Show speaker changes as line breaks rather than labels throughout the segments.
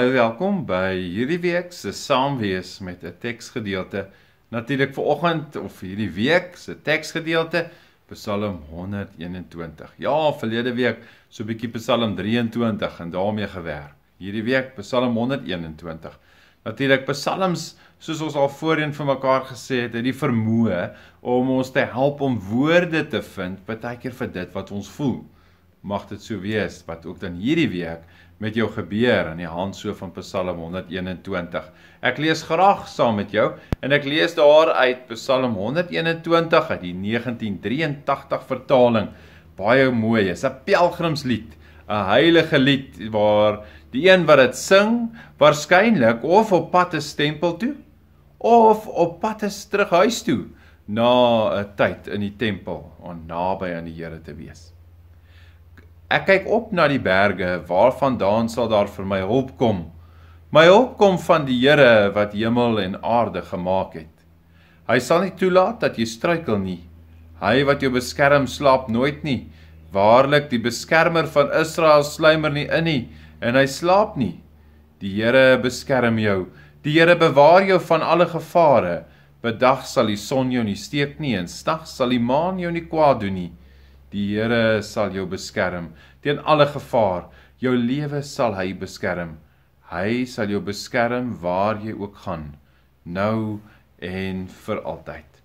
Baie welkom by hierdie week se saamwees met 'n teksgedeelte. Natuurlik vanoggend of hierdie week se teksgedeelte Psalm 121. Ja, verlede week so 'n bietjie Psalm 23 en daarmee gewerk. Hierdie week Psalm 121. Natuurlik psalms, soos ons al voorheen vir mekaar gesê het, die vermoë om ons te help om woorde te vind, partykeer vir dit wat ons voel. Mag dit so wees, wat ook dan hierdie week met jou gebeur aan die hand so van Psalm 121. Ek lees graag saam met jou en ek lees daar uit Psalm 121 uit die 1983 vertaling. Baie mooi, is 'n pelgrimslied, 'n heilige lied waar die een wat dit sing waarskynlik of op pad is tempel toe of op pad is terug huis toe na 'n tyd in die tempel om naby aan die Here te wees. Ek kyk op na die berge, waarvandaan sal daar vir my hulp kom. My hulp kom van die Here wat hemel en aarde gemaak het. Hy sal nie toelaat dat jy struikel nie. Hy wat jou beskerm slaap nooit nie. Waarlik, die beskermer van Israel sluimer nie in nie, en hy slaap nie. Die Here beskerm jou. Die Here bewaar jou van alle gevare. Bedag sal die son jou nie steek nie, en snags sal die maan jou nie kwaad doen nie. Die Here sal jou beskerm teen alle gevaar. Jou lewe sal hy beskerm. Hy sal jou beskerm waar jy ook gaan, nou en vir altyd.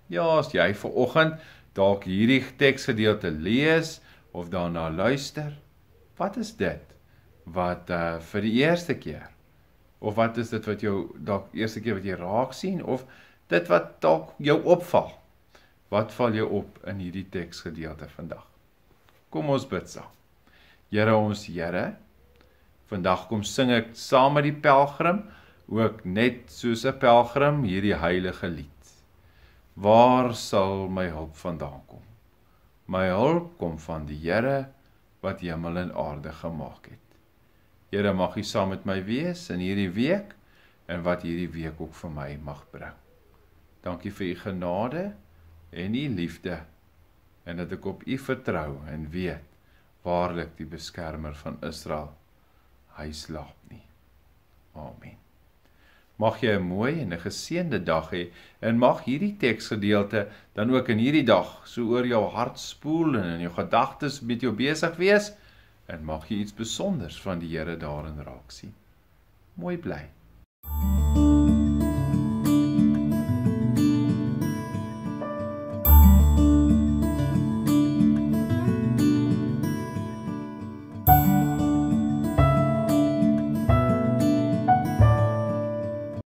Ja, as jy vanoggend dalk hierdie teksgedeelte lees of daarna luister, wat is dit wat vir die eerste keer, of wat is dit wat jou dalk eerste keer wat jy raak sien, of dit wat dalk jou opval? Wat val jou op in hierdie teksgedeelte vandag? Kom ons bid saam. Here ons Here, vandag kom sing ek saam met die pelgrim, ook net soos 'n pelgrim hierdie heilige lied. Waar sal my hulp vandaan kom? My hulp kom van die Here wat hemel en aarde gemaak het. Here, mag U saam met my wees in hierdie week en wat hierdie week ook vir my mag bring. Dankie vir U genade en U liefde, en dat ek op U vertrou en weet, waarlik die beskermer van Israel, hy slaap nie. Amen. Mag jy 'n mooi en 'n geseënde dag hê, en mag hierdie teksgedeelte dan ook in hierdie dag so oor jou hart spoel en in jou gedagtes met jou besig wees, en mag jy iets besonders van die Here daarin raak sien. Mooi bly.